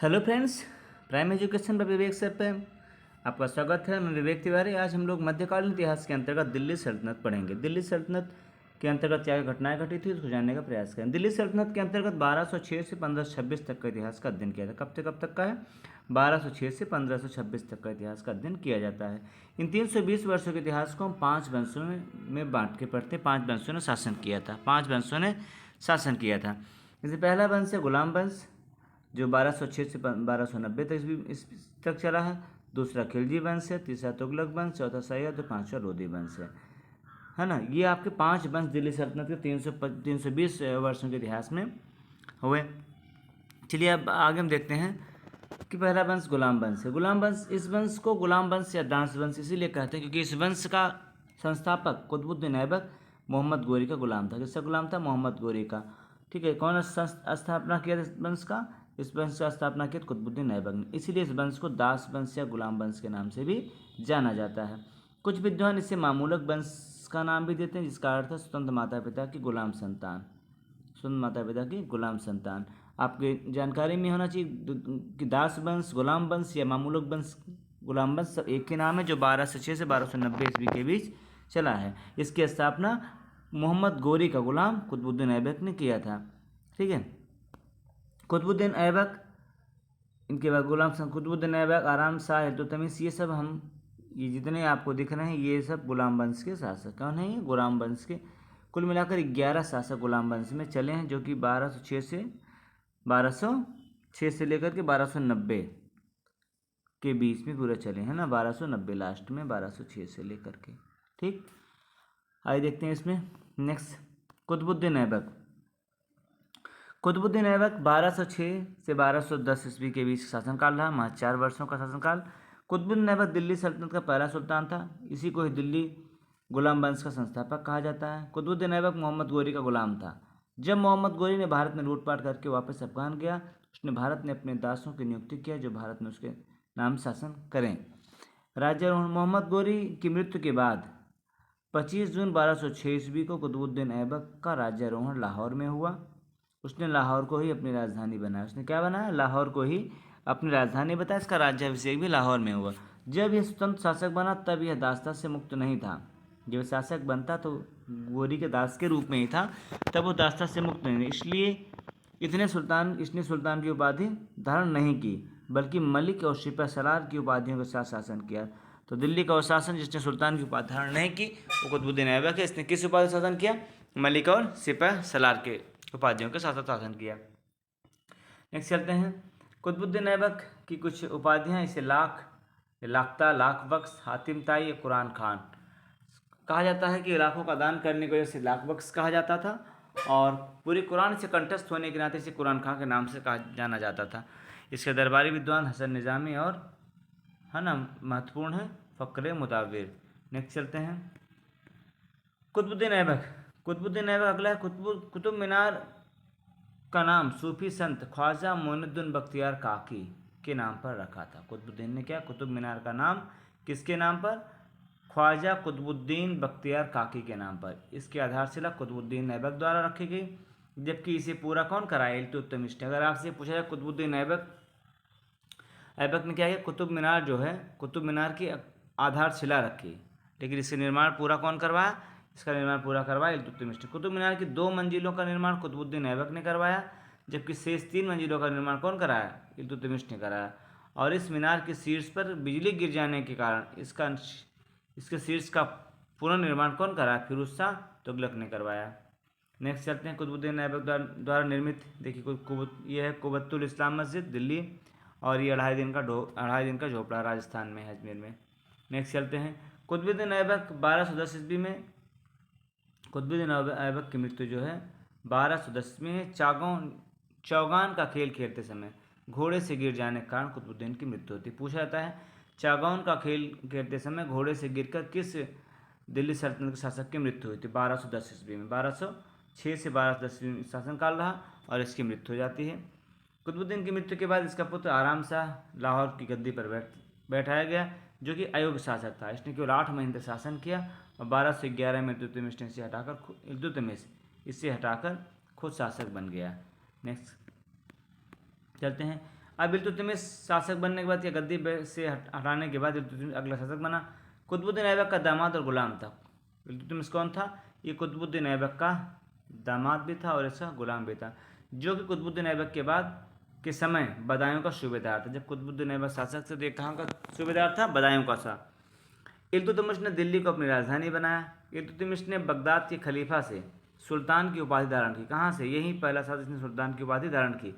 Hello friends, prime education पर विवेक sir पे आपका स्वागत है। मैं विवेक तिवारी। आज हम लोग मध्यकालीन इतिहास के अंतर्गत दिल्ली सल्तनत पढ़ेंगे। दिल्ली सल्तनत के अंतर्गत क्या घटनाएं घटी थी उसको जानने का प्रयास करें। दिल्ली सल्तनत के अंतर्गत 1206 से 1526 तक का इतिहास का अध्ययन किया था। कब से कब तक का है? 1206 से 1526 तक का इतिहास का अध्ययन किया जाता है। इन 320 वर्षों के इतिहास को हम 5 वंशों में बांट के पढ़ते हैं। 5 वंशों ने शासन किया था। 5 वंशों ने शासन किया था। जैसे पहला वंश है गुलाम वंश, जो 1206 से 1290 तक चला है। दूसरा खिलजी वंश है। तीसरा तुगलक वंश, चौथा सैयद और पांचवा लोधी वंश है ना। ये आपके 5 वंश दिल्ली सल्तनत के 320 वर्षों के इतिहास में हुए। चलिए अब आगे हम देखते हैं कि पहला वंश गुलाम वंश है। गुलाम वंश, इस वंश को गुलाम वंश या दास वंश इसीलिए कहते हैं क्योंकि इस वंश का संस्थापक कुतुबुद्दीन ऐबक मोहम्मद गोरी का गुलाम था। किसका गुलाम था? मोहम्मद गोरी का। ठीक है, कौन स्थापना किया इस वंश का? इस वंश का स्थापना किया कुतुबुद्दीन ऐबक ने। इसीलिए इस वंश को दास वंश या गुलाम वंश के नाम से भी जाना जाता है। कुछ विद्वान इसे मामूलक वंश का नाम भी देते हैं, जिसका अर्थ है स्वतंत्र माता पिता की गुलाम संतान। स्वतंत्र माता पिता की गुलाम संतान। आपकी जानकारी में होना चाहिए कि दास वंश, गुलाम वंश या मामूलक वंश, गुलाम वंश सब एक ही नाम है, जो 1206 से 1290 ईस्वी के बीच चला है। इसकी स्थापना मोहम्मद गोरी का गुलाम कुतुबुद्दीन ऐबक ने किया था। ठीक है, कुतुबुद्दीन ऐबक, इनके बाद गुलाम कुतुबुद्दीन ऐबक, आराम शाह, इल्तुतमिश, ये जितने आपको दिख रहे हैं ये सब गुलाम वंश के शासक कौन हैं? ये गुलाम वंश के। कुल मिलाकर 11 शासक गुलाम वंश में चले हैं, जो कि 1206 से लेकर के 1290 के बीच में पूरे चले हैं ना। 1290 लास्ट में, 1206 से लेकर के। ठीक, आइए देखते हैं इसमें नेक्स्ट। कुतुबुद्दीन ऐबक। कुतुबुद्दीन ऐबक 1206 से 1210 ईस्वी के बीच शासनकाल रहा, महज 4 वर्षों का शासनकाल। कुतुबुद्दीन ऐबक दिल्ली सल्तनत का पहला सुल्तान था। इसी को ही दिल्ली गुलाम वंश का संस्थापक कहा जाता है। कुतुबुद्दीन ऐबक मोहम्मद गोरी का गुलाम था। जब मोहम्मद गोरी ने भारत में लूटपाट करके वापस अफगान गया, उसने भारत में अपने दासों की नियुक्ति किया जो भारत में उसके नाम शासन करें। राज्यारोहण। मोहम्मद गोरी की मृत्यु के बाद 25 जून 1206 ईस्वी को कुतुबुद्दीन ऐबक का राज्यारोहण लाहौर में हुआ। उसने लाहौर को ही अपनी राजधानी बनाया। उसने क्या बनाया? लाहौर को ही अपनी राजधानी बताया। इसका राज्याभिषेक भी लाहौर में हुआ। जब यह स्वतंत्र शासक बना तब यह दासता से मुक्त नहीं था। जब शासक बनता तो गोरी के दास के रूप में ही था, तब वो दासता से मुक्त नहीं, इसलिए इसने सुल्तान की उपाधि धारण नहीं की, बल्कि मलिक और सिपह सलार की उपाधियों के साथ शासन किया। तो दिल्ली का वो शासन जिसने सुल्तान की उपाधि धारण नहीं की वो कुतुबुद्दीन ऐबक है। इसने किस उपाधि शासन किया? मलिक और सिपह सलार के उपाधियों के साथ शासन किया। नेक्स्ट चलते हैं। कुतुबुद्दीन ऐबक की कुछ उपाधियां, इसे लाखता, लाख बख्श, हातिम ताई, कुरान खान कहा जाता है कि लाखों का दान करने की वजह से लाख बख्श कहा जाता था, और पूरी कुरान से कंठस्थ होने के नाते इसे कुरान खान के नाम से कहा जाना जाता था। इसके दरबारी विद्वान हसन निजामी और है ना महत्वपूर्ण है फ़क्र मुताविर। नेक्स्ट चलते हैं। कुतुबुद्दीन ऐबक। कुतुबुद्दीन ऐबक अगला है। कुतुब मीनार का नाम सूफी संत ख्वाजा मोइनुद्दीन बख्तियार काकी के नाम पर रखा था। कुतुबुद्दीन ने क्या? कुतुब मीनार का नाम किसके नाम पर? ख्वाजा कुतुबुद्दीन बख्तियार काकी के नाम पर। इसकी आधारशिला कुतुबुद्दीन ऐबक द्वारा रखी गई, जबकि इसे पूरा कौन कराया? इल्तुतमिश ने। अगर आपसे पूछा जाए कुतुबुद्दीन ऐबक ने क्या किया? कुतुब मीनार जो है, कुतुब मीनार की आधारशिला रखी, लेकिन इससे निर्माण पूरा कौन करवाया? इसका निर्माण पूरा करवाया इल्तुतमिश ने। कुतुब मीनार की 2 मंजिलों का निर्माण कुतुबुद्दीन ऐबक ने करवाया, जबकि शेष 3 मंजिलों का निर्माण कौन कराया? इल्तुतमिश ने कराया। और इस मीनार के शीर्ष पर बिजली गिर जाने के कारण इसके शीर्ष का पुनर्निर्माण कौन कराया? फिरोज शाह तुगलक ने करवाया। नेक्स्ट चलते हैं। कुतुबुद्दीन ऐबक द्वारा निर्मित, देखिए ये है कुबतुल इस्लाम मस्जिद दिल्ली, और ये 2.5 दिन का झोपड़ा राजस्थान में है, अजमेर में। नेक्स्ट चलते हैं। कुतुबुद्दीन ऐबक 1210 ईस्वी में, कुतुबुद्दीन ऐबक की मृत्यु जो है 1210 में चौगान का खेल खेलते समय घोड़े से गिर जाने के कारण कुतुबुद्दीन की मृत्यु होती। पूछा जाता है चौगान का खेल खेलते समय घोड़े से गिरकर किस दिल्ली सल्तनत के शासक की मृत्यु हुई थी? 1210 ईस्वी में। 1206 से 1210 शासनकाल रहा और इसकी मृत्यु हो जाती है। कुतुबुद्दीन की मृत्यु के बाद इसका पुत्र आराम शाह लाहौर की गद्दी पर बैठाया गया, जो कि अयोग्य शासक था। इसने केवल 8 महीने तक शासन किया और 1211 में इल्तुतमिश इससे हटाकर खुद शासक बन गया। नेक्स्ट चलते हैं। अब इल्तुतमिश शासक बनने के बाद या गद्दी से हटाने के बाद इल्तुतमिश अगला शासक बना। कुतुबुद्दीन ऐबक का दामाद और गुलाम था। इल्तुतमिश कौन था? ये कुतुबुद्दीन ऐबक का दामाद भी था और इसका गुलाम भी था, जो कि कुतुबुद्दीन ऐबक के बाद के समय बदायूं का सूबेदार था। जब कुतुबुद्दीन ऐबक शासक थे तो ये कहाँ का सूबेदार था? बदायूं का सा। इल्तुतमिश ने दिल्ली को अपनी राजधानी बनाया। इल्तुतमिश ने बगदाद के खलीफा से सुल्तान की उपाधि धारण की। कहाँ से? यही पहला शासक जिसने सुल्तान की उपाधि धारण की।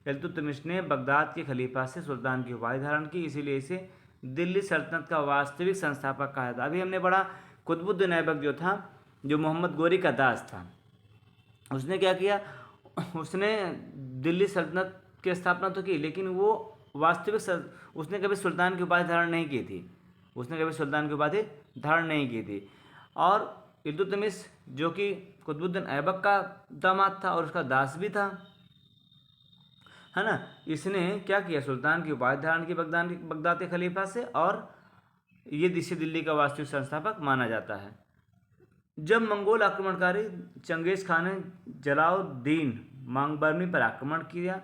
इल्तुतमिश ने बगदाद के खलीफा से सुल्तान की उपाधि धारण की, इसीलिए इसे दिल्ली सल्तनत का वास्तविक संस्थापक कहा था। अभी हमने पढ़ा कुतुबुद्दीन ऐबक जो था, जो मोहम्मद गोरी का दास था, उसने क्या किया? उसने दिल्ली सल्तनत की स्थापना तो की, लेकिन वो वास्तविक उसने कभी सुल्तान की उपाधि धारण नहीं की थी। उसने कभी सुल्तान की उपाधि धारण नहीं की थी। और इल्तुतमिश जो कि कुतुबुद्दीन ऐबक का दामाद था और उसका दास भी था, है ना, इसने क्या किया? सुल्तान की उपाधि धारण की बगदाद के खलीफा से, और ये दिल्ली का वास्तविक संस्थापक माना जाता है। जब मंगोल आक्रमणकारी चंगेज खान ने जलालुद्दीन मांगबरनी पर आक्रमण किया,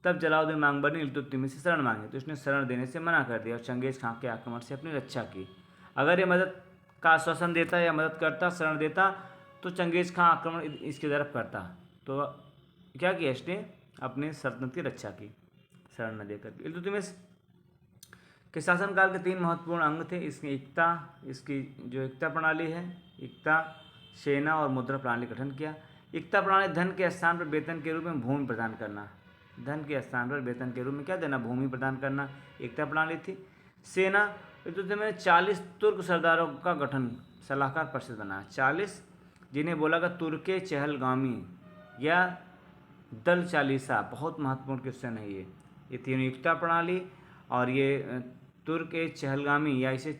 तब जलालुद्दीन मांगबरनी ने इल्तुतमिश से शरण मांगी, तो उसने शरण देने से मना कर दिया और चंगेज खान के आक्रमण से अपनी रक्षा की। अगर ये मदद का आश्वासन देता या मदद करता, शरण देता, तो चंगेज खान आक्रमण इसकी तरफ करता। तो क्या किया इसने? अपनी सल्तनत की रक्षा की शरण न देकर। इल्तुतमिश के शासनकाल के 3 महत्वपूर्ण अंग थे। इसकी एकता, इसकी जो एकता प्रणाली है, एकता, सेना और मुद्रा प्रणाली गठन किया। एकता प्रणाली धन के स्थान पर वेतन के रूप में भूमि प्रदान करना। धन के स्थान पर वेतन के रूप में क्या देना? भूमि प्रदान करना, एकता प्रणाली थी। सेना, इल्तुतमिश ने 40 तुर्क सरदारों का गठन सलाहकार परिषद बनाया। 40, जिन्हें बोला गया तुर्के चहलगामी या दल चालीसा। बहुत महत्वपूर्ण क्वेश्चन है ये तीनों, एकता प्रणाली और ये तुर्क चहलगामी या इसे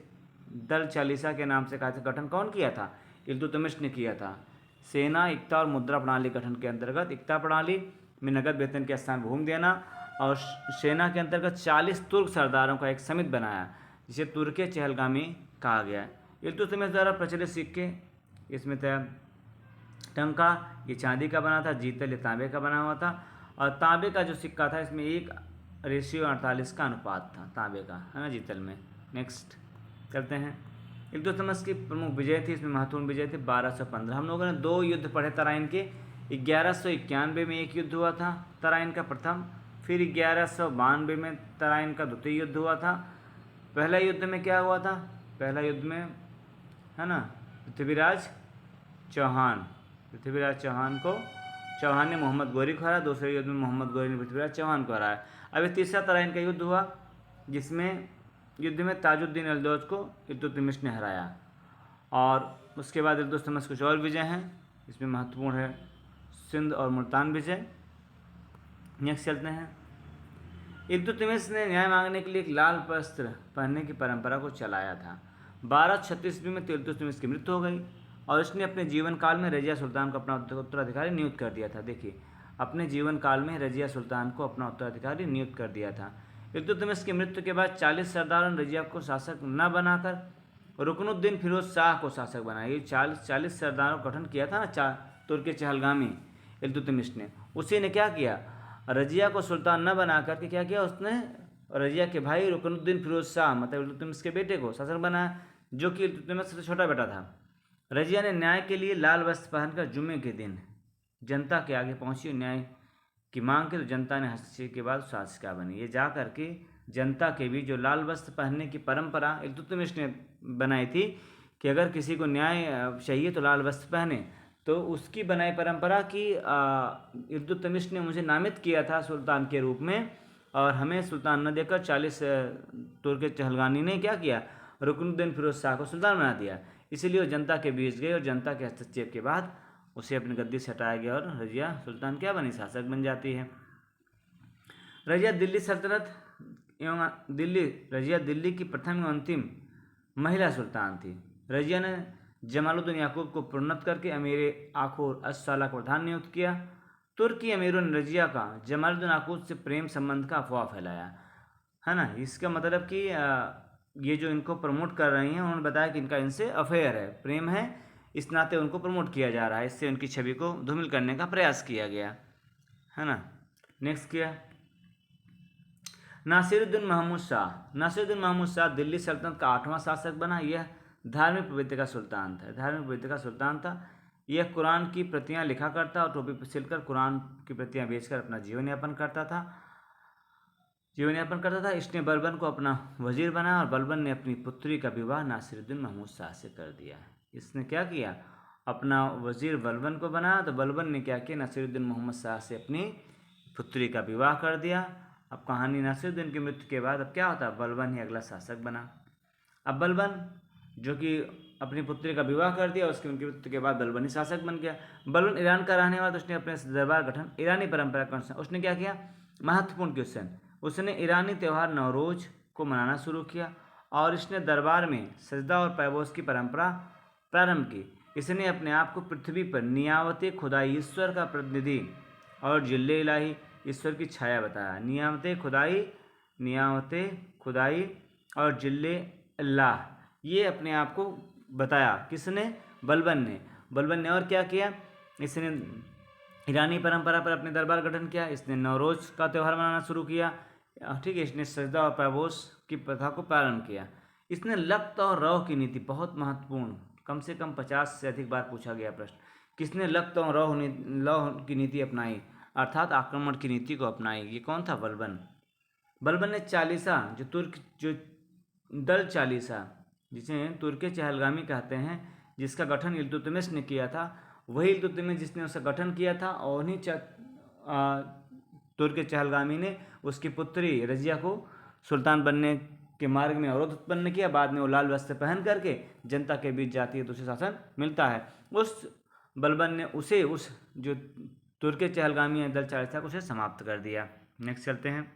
दल चालीसा के नाम से कहा था। गठन कौन किया था? इल्तुतमिश ने किया था। सेना, एकता और मुद्रा प्रणाली गठन के अंतर्गत एकता प्रणाली में नगद वेतन के स्थान भूमि देना, और सेना के अंतर्गत 40 तुर्क सरदारों का एक समिति बनाया, जिसे तुर्के चहलगामी कहा गया। इल्तुतमिश द्वारा प्रचलित सिक्के, इसमें टंका ये चांदी का बना था, जीतल ये तांबे का बना हुआ था, और तांबे का जो सिक्का था इसमें 1:48 का अनुपात था तांबे का, है ना, जीतल में। नेक्स्ट चलते हैं। इल्तुतमिश की प्रमुख विजय थी, इसमें महत्वपूर्ण विजय थे 1215। हम लोगों ने 2 युद्ध पढ़े तराइन के। 1191 में एक युद्ध हुआ था तराइन का प्रथम, फिर 1192 में तराइन का द्वितीय युद्ध हुआ था। पहला युद्ध में क्या हुआ था? पहला युद्ध में, है ना, पृथ्वीराज चौहान ने मोहम्मद गोरी को हराया। दूसरे युद्ध में मोहम्मद गोरी ने पृथ्वीराज चौहान को हराया। अभी तीसरा तराइन का युद्ध हुआ, जिसमें युद्ध में ताजुद्दीन अल्दौज को इल्तुतमिश ने हराया। और उसके बाद इल्तुतमिश कुछ और विजय हैं, इसमें महत्वपूर्ण है सिंध और मुल्तान विजय। नेक्स्ट चलते हैं। इल्तुतमिश ने न्याय मांगने के लिए एक लाल वस्त्र पहनने की परंपरा को चलाया था। 1236 ईस्वी में इल्तुतमिश की मृत्यु हो गई और इसने अपने जीवन काल में रजिया सुल्तान को अपना उत्तराधिकारी नियुक्त कर दिया था। देखिए, अपने जीवन काल में रजिया सुल्तान को अपना उत्तराधिकारी नियुक्त कर दिया था। इल्तुतमिश की मृत्यु के बाद 40 सरदारों ने रजिया को शासक न बनाकर रुकनुद्दीन फिरोज शाह को शासक बनाया। ये 40 सरदारों का गठन किया था ना तुर्क चहलगामी इल्तुतमिश ने, उसी ने क्या किया? रजिया को सुल्तान न बना करके क्या किया? उसने रजिया के भाई रुकनुद्दीन फिरोज शाह, मतलब इल्तुतमिश के बेटे को शासक बनाया, जो कि इल्तुतमिश से छोटा बेटा था। रजिया ने न्याय के लिए लाल वस्त्र पहनकर जुम्मे के दिन जनता के आगे पहुंची, न्याय की मांग की, तो जनता ने हस्तक्षेप के बाद शासिका बनी। ये जा करके जनता के बीच जो लाल वस्त्र पहनने की परंपरा इल्तुतमिश ने बनाई थी कि अगर किसी को न्याय चाहिए तो लाल वस्त्र पहने, तो उसकी बनाई परंपरा की इल्तुतमिश ने मुझे नामित किया था सुल्तान के रूप में, और हमें सुल्तान न देकर 40 तुर्क चहलगामी ने क्या किया? रुकनुद्दीन फिरोज शाह को सुल्तान बना दिया। इसीलिए वो जनता के बीच गए और जनता के हस्तक्षेप के बाद उसे अपनी गद्दी से हटाया गया और रजिया सुल्तान क्या बनी? शासक बन जाती है। रजिया दिल्ली सल्तनत रजिया दिल्ली की प्रथम एवं अंतिम महिला सुल्तान थी। रजिया ने जमालुद्दीन याकूब को प्रोन्नत करके अमीर आखुर अस्साला को प्रधान नियुक्त किया। तुर्की अमीरों ने रजिया का जमालुद्दीन याकूब से प्रेम संबंध का अफवाह फैलाया, है ना। इसका मतलब कि ये जो इनको प्रमोट कर रही हैं, उन्होंने बताया कि इनका इनसे अफेयर है, प्रेम है, इस नाते उनको प्रमोट किया जा रहा है, इससे उनकी छवि को धूमिल करने का प्रयास किया गया, है ना। नेक्स्ट किया नासिरुद्दीन महमूद शाह दिल्ली सल्तनत का 8वां शासक बना। यह धार्मिक प्रवृत्ति का सुल्तान था। यह कुरान की प्रतियां लिखा करता और टोपी सिलकर कुरान की प्रतियां बेचकर अपना जीवन यापन करता था। इसने बलबन को अपना वजीर बनाया और बलबन ने अपनी पुत्री का विवाह नासिरुद्दीन महमूद शाह से कर दिया। इसने क्या किया, अपना वजीर बलबन को बनाया, तो बलबन ने क्या किया, नासिरुद्दीन मोहम्मद शाह से अपनी पुत्री का विवाह कर दिया। अब कहानी नासिरुद्दीन की मृत्यु के बाद अब क्या होता है, बलबन ही अगला शासक बना। अब बलबन जो कि अपनी पुत्री का विवाह कर दिया, उसकी उनकी मृत्यु के बाद बलबन ही शासक बन गया। बलबन ईरान का रहने वाला, तो उसने अपने दरबार गठन ईरानी परंपरा के अनुसार उसने क्या किया, महत्वपूर्ण क्वेश्चन, उसने ईरानी त्यौहार नवरोज को मनाना शुरू किया और इसने दरबार में सजदा और पैबोस की परंपरा प्रारंभ की। इसने अपने आप को पृथ्वी पर नियामत खुदाई ईश्वर का प्रतिनिधि और जिल्ले इलाही ईश्वर की छाया बताया। नियामत खुदाई और जिल्ले अल्लाह, ये अपने आप को बताया किसने, बलबन ने। और क्या किया, इसने ईरानी परंपरा पर अपने दरबार गठन किया। इसने नवरोज का त्यौहार मनाना शुरू किया, ठीक है। इसने सजदा और पैबोस की प्रथा को प्रारंभ किया। इसने लक्त और रौह की नीति, बहुत महत्वपूर्ण, कम से कम 50 से अधिक बार पूछा गया प्रश्न, किसने लक्त और रौह की नीति अपनाई, अर्थात आक्रमण की नीति को अपनाई। ये कौन था, बलबन ने चालीसा, जो दल चालीसा, जिसे तुर्के चहलगामी कहते हैं, जिसका गठन इल्तुतमिश ने किया था, वही इल्तुतमिश जिसने उसका गठन किया था, और उन्हीं तुर्के चहलगामी ने उसकी पुत्री रजिया को सुल्तान बनने के मार्ग में अवरोध उत्पन्न किया। बाद में वो लाल वस्त्र पहन करके जनता के बीच जाती है तो उसे शासन मिलता है। उस बलबन ने उस जो तुर्के चहलगामी दल चालीसा को उसे समाप्त कर दिया। नेक्स्ट चलते हैं।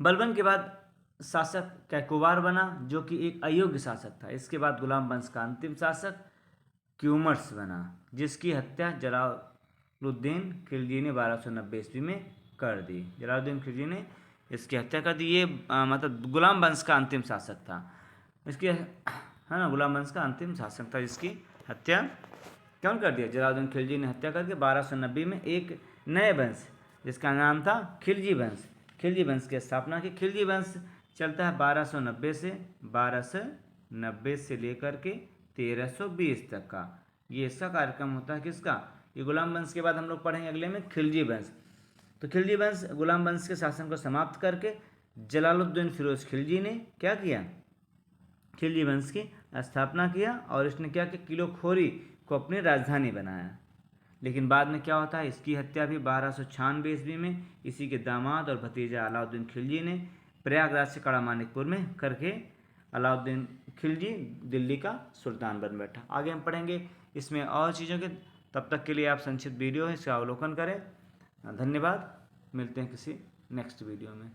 बलबन के बाद शासक कैकुबार बना, जो कि एक अयोग्य शासक था। इसके बाद गुलाम वंश का अंतिम शासक क्यूमर्स बना, जिसकी हत्या जलालुद्दीन खिलजी ने 1290 ईस्वी में कर दी। जलालुद्दीन खिलजी ने इसकी हत्या कर दी। ये मतलब गुलाम वंश का अंतिम शासक था, इसकी है ना, गुलाम वंश का अंतिम शासक था, जिसकी हत्या कौन कर दिया, जलालुद्दीन खिलजी ने हत्या करके 1290 में एक नए वंश जिसका नाम था खिलजी वंश की स्थापना की। खिलजी वंश चलता है 1290 से लेकर के 1320 तक का, ये इसका कार्यक्रम होता है। किसका, ये गुलाम वंश के बाद हम लोग पढ़ेंगे अगले में खिलजी वंश। तो खिलजी वंश गुलाम वंश के शासन को समाप्त करके जलालुद्दीन फिरोज खिलजी ने क्या किया, खिलजी वंश की स्थापना किया और इसने क्या किया, किलोखोरी को अपनी राजधानी बनाया। लेकिन बाद में क्या होता है, इसकी हत्या भी 1296 ईस्वी में इसी के दामाद और भतीजा अलाउद्दीन खिलजी ने प्रयागराज से कड़ा मानिकपुर में करके अलाउद्दीन खिलजी दिल्ली का सुल्तान बन बैठा। आगे हम पढ़ेंगे इसमें और चीज़ों के, तब तक के लिए आप संक्षिप्त वीडियो है इसका अवलोकन करें। धन्यवाद, मिलते हैं किसी नेक्स्ट वीडियो में।